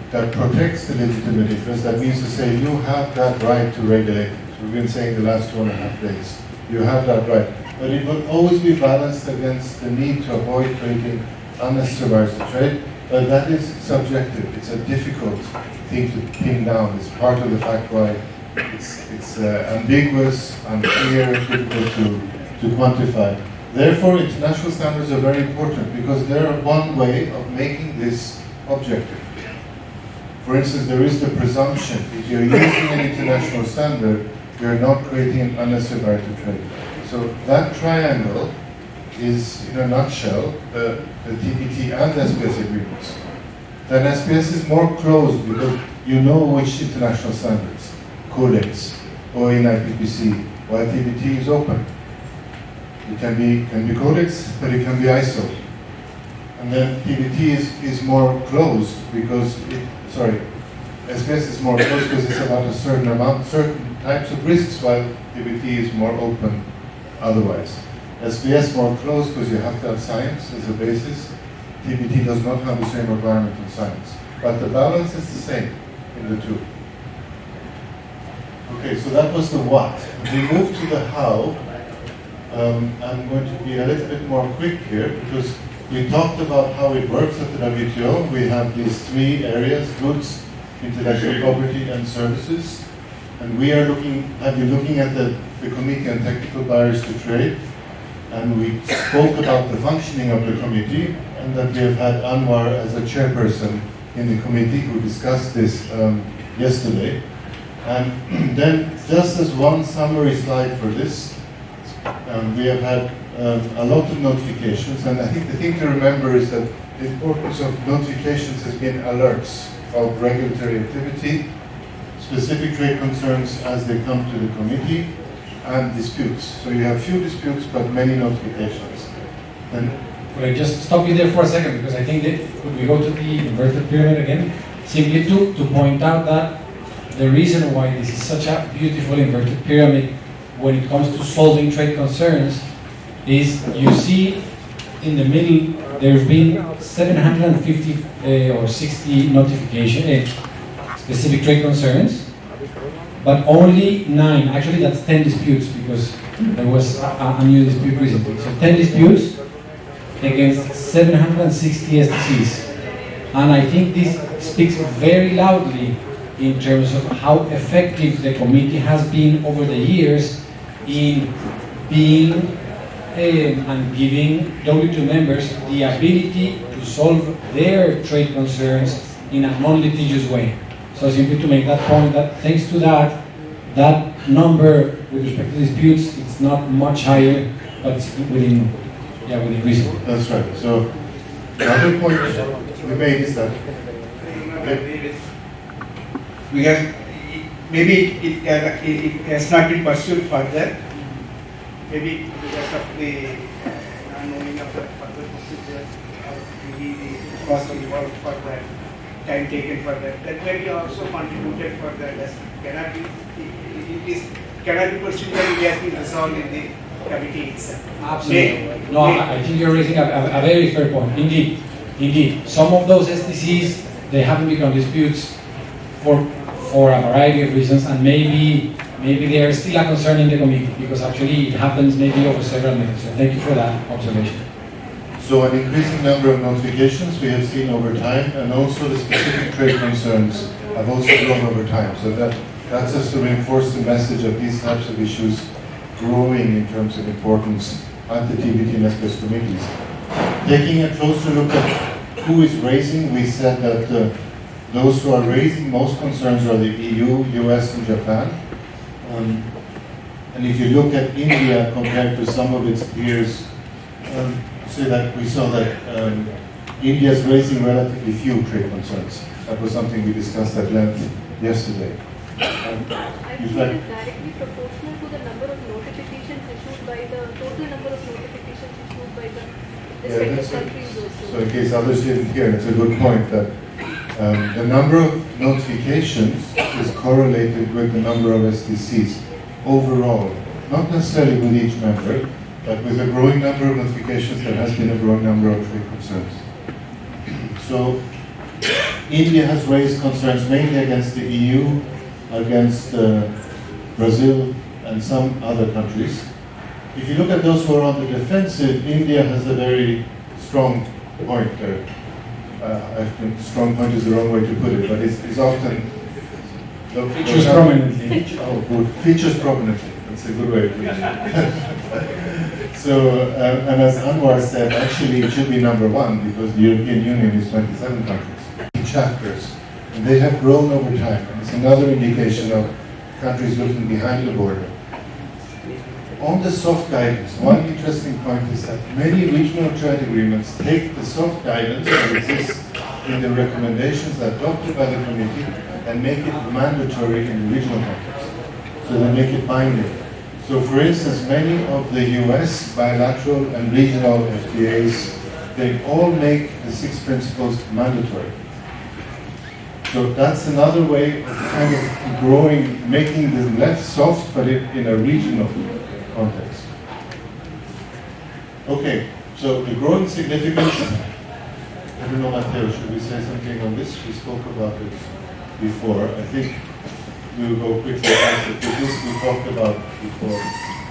that protects the legitimate interest. That means to say you have that right to regulate it. We've been saying the last 2.5 days. You have that right. But it will always be balanced against the need to avoid creating unnecessary barriers to trade. But that is subjective. It's a difficult thing to pin down. It's part of the fact why it's ambiguous, unclear, difficult to quantify. Therefore, international standards are very important because they're one way of making this objective. For instance, there is the presumption if you're using an international standard, you're not creating an unnecessary barrier to trade. So that triangle is, in a nutshell, the TBT and SPS agreements. Then SPS is more closed because you know which international standards, Codex, OIN IPPC, while TBT is open. It can be Codex, but it can be ISO. And then TBT is more closed because SPS is more closed because it's about a certain types of risks, while TBT is more open otherwise. SPS more closed because you have to have science as a basis. TBT does not have the same requirement on science. But the balance is the same in the two. Okay, so that was the what. We move to the how. I'm going to be a little bit more quick here because we talked about how it works at the WTO. We have these three areas: goods, intellectual property, and services. And we have been looking at the Committee on Technical Barriers to Trade, and we spoke about the functioning of the committee, and that we have had Anwar as a chairperson in the committee who discussed this yesterday. And then, just as one summary slide for this, we have had a lot of notifications, and I think the thing to remember is that the importance of notifications has been alerts of regulatory activity, specific trade concerns as they come to the committee, and disputes. So you have few disputes, but many notifications. And could I just stop you there for a second, because I think that, could we go to the inverted pyramid again? Simply to point out that the reason why this is such a beautiful inverted pyramid when it comes to solving trade concerns is you see in the middle there have been 750 or 60 notifications, specific trade concerns, but only 9, actually that's 10 disputes because there was a new dispute recently. So 10 disputes against 760 STCs. And I think this speaks very loudly in terms of how effective the committee has been over the years in being and giving WTO members the ability to solve their trade concerns in a non-litigious way. So simply to make that point, that thanks to that number with respect to disputes, it's not much higher, but it's within reason. that's right. So the other point we made is that we have, maybe it has not been pursued further, maybe because of the unknowing of the further procedure, or maybe the cost involved for that, time taken for that. That may be also contributed for that. cannot be pursued when it has been resolved in the committee itself. Absolutely. No, I think you're raising a very fair point. Indeed, indeed. Some of those SDCs, they haven't become disputes for a variety of reasons, and maybe they are still a concern in the committee, because actually it happens maybe over several minutes. So thank you for that observation. So an increasing number of notifications we have seen over time, and also the specific trade concerns have also grown over time. So that's just to reinforce the message of these types of issues growing in terms of importance at the TBT and SPS committees. Taking a closer look at who is raising, we said that those who are raising most concerns are the EU, US, and Japan. And if you look at India compared to some of its peers, we saw that India is raising relatively few trade concerns. That was something we discussed at length yesterday. I think it is directly proportional to the number of notifications issued by the total number of notifications issued by the respective countries also. So in case others didn't hear, it's a good point that the number of notifications is correlated with the number of SDCs overall, not necessarily with each member, but with a growing number of notifications, there has been a growing number of trade concerns. So India has raised concerns mainly against the EU, against Brazil, and some other countries. If you look at those who are on the defensive, India has a very strong point there. I think strong point is the wrong way to put it, but it's often... Features prominently. Oh, good. Features prominently. That's a good way to put it. So, and as Anwar said, actually it should be number one, because the European Union is 27 countries. Chapters. And they have grown over time. And it's another indication of countries looking behind the border. On the soft guidance, one interesting point is that many regional trade agreements take the soft guidance that exists in the recommendations adopted by the committee and make it mandatory in the regional context. So they make it binding. So for instance, many of the US bilateral and regional FTAs, they all make the 6 principles mandatory. So that's another way of kind of growing, making the less soft, but in a regional context. Okay, so the growing significance, I don't know, Mateo, should we say something on this? We spoke about it before. I think we will go quickly past it, because this we talked about before.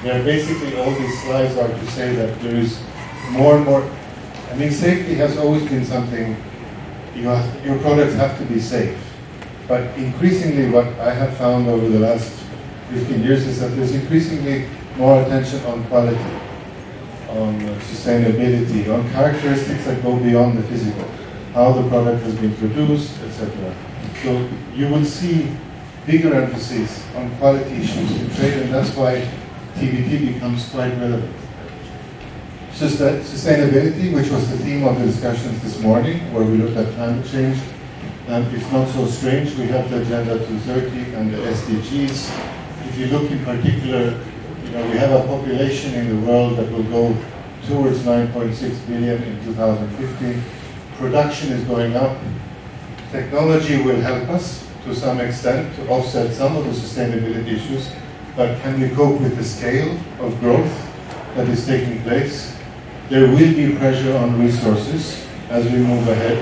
There basically all these slides are to say that there is more and more, I mean, safety has always been something, your products have to be safe. But increasingly what I have found over the last 15 years is that there's increasingly more attention on quality, on sustainability, on characteristics that go beyond the physical, how the product has been produced, etc. So you will see bigger emphasis on quality issues in trade, and that's why TBT becomes quite relevant. Sustainability, which was the theme of the discussions this morning, where we looked at climate change, and it's not so strange. We have the Agenda 2030 and the SDGs. If you look in particular, we have a population in the world that will go towards 9.6 billion in 2050. Production is going up. Technology will help us to some extent to offset some of the sustainability issues, but can we cope with the scale of growth that is taking place? There will be pressure on resources as we move ahead,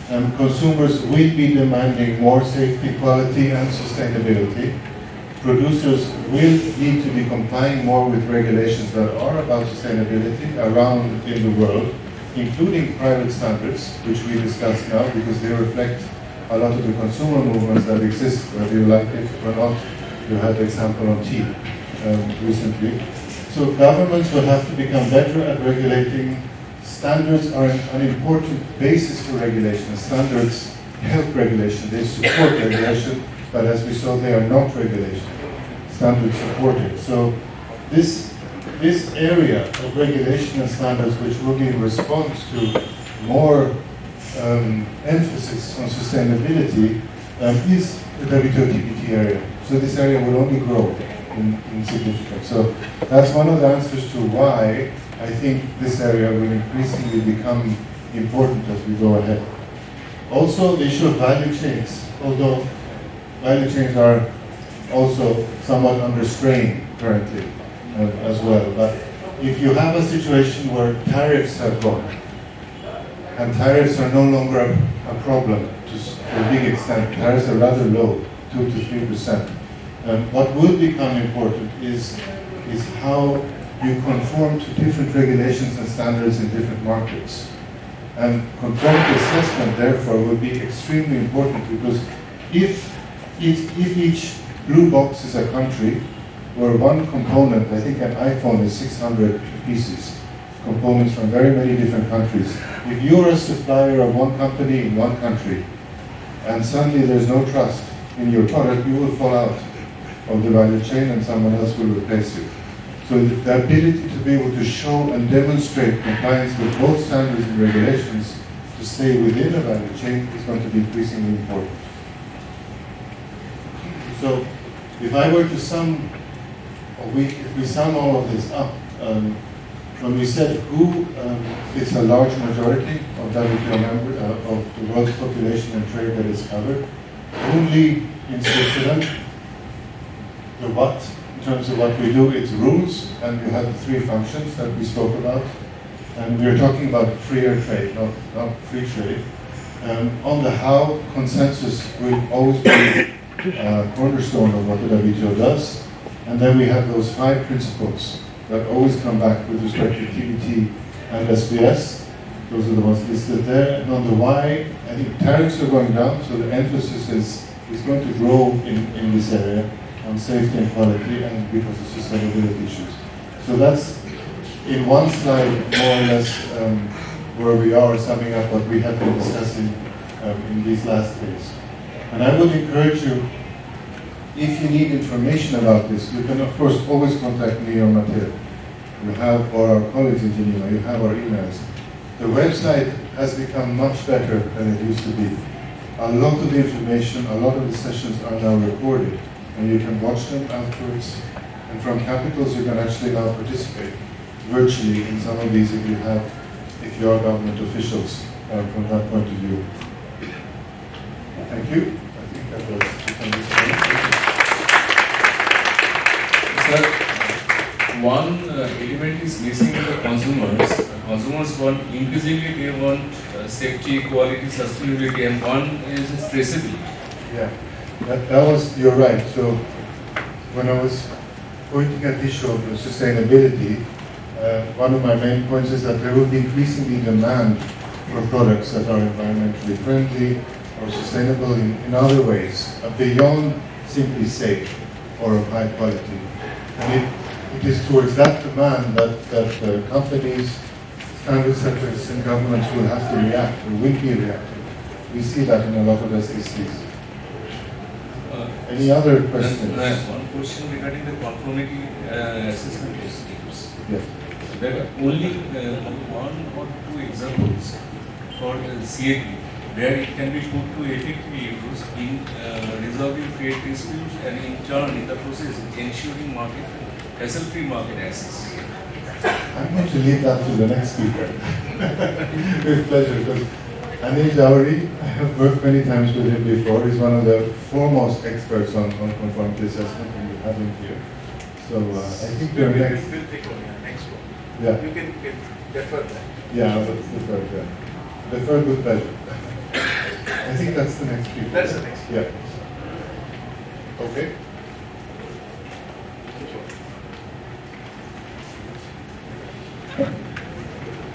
and consumers will be demanding more safety, quality, and sustainability. Producers will need to be complying more with regulations that are about sustainability around in the world, including private standards, which we discuss now because they reflect a lot of the consumer movements that exist, whether you like it or not. You had the example on tea recently. So governments will have to become better at regulating. Standards are an important basis for regulation. Standards help regulation, they support regulation, but as we saw, they are not regulation. Standards support it. So this area of regulation and standards, which will be in response to more emphasis on sustainability, is the WTO TBT area. So this area will only grow in significance. So that's one of the answers to why I think this area will increasingly become important as we go ahead. Also, the issue of value chains, although value chains are also somewhat under strain currently as well. But if you have a situation where tariffs have gone, and tariffs are no longer a problem to a big extent, tariffs are rather low, 2 to 3%. What will become important is how you conform to different regulations and standards in different markets. And conformity assessment, therefore, will be extremely important, because if each blue box is a country where one component, I think an iPhone is 600 pieces, components from very many different countries. If you're a supplier of one company in one country, and suddenly there's no trust in your product, you will fall out of the value chain and someone else will replace you. So the ability to be able to show and demonstrate compliance with both standards and regulations to stay within a value chain is going to be increasingly important. So if I were to sum, if we sum all of this up, when we said who is a large majority of WTO members, of the world's population and trade that is covered, only in Switzerland, the what, in terms of what we do, it's rules, and you have the three functions that we spoke about. And we're talking about freer trade, not free trade. On the how, consensus will always be a cornerstone of what the WTO does. And then we have those 5 principles that always come back with respect to TBT and SBS. Those are the ones listed there. And on the why, I think tariffs are going down, so the emphasis is going to grow in this area on safety and quality and because of sustainability issues. So that's in one slide more or less where we are, summing up what we have been discussing in these last days. And I would encourage you, if you need information about this, you can of course always contact me or Mateo. You have, or our colleagues in Geneva, you have our emails. The website has become much better than it used to be. A lot of the information, a lot of the sessions are now recorded, and you can watch them afterwards. And from Capitals, you can actually now participate virtually in some of these if you are government officials from that point of view. Thank you. I think that was Sir, one element is missing in the consumers. Consumers want, increasingly they want safety, quality, sustainability, and one is traceability. Yeah, that was, you're right. So when I was pointing at the issue of sustainability, one of my main points is that there will be increasingly demand for products that are environmentally friendly or sustainable in other ways, beyond simply safe or of high quality. And it is towards that demand that companies, standard setters and governments will have to react, or will be reacting. We see that in a lot of SDCs. Any other questions? One question regarding the conformity assessment schemes. Yes. There are only one or two examples for CAP where it can be put to effectively use in resolving trade disputes and in turn in the process ensuring hassle-free market access. I'm going to leave that to the next speaker. With pleasure, because Anil Jawari, I have worked many times with him before. He's one of the foremost experts on conformity assessment, and we have him here. So I think we're next. We'll take on the next one. Yeah. You can defer that. Yeah, that's deferred. Yeah. Deferred with pleasure. I think that's the next speaker. That's the next. Yeah. Okay.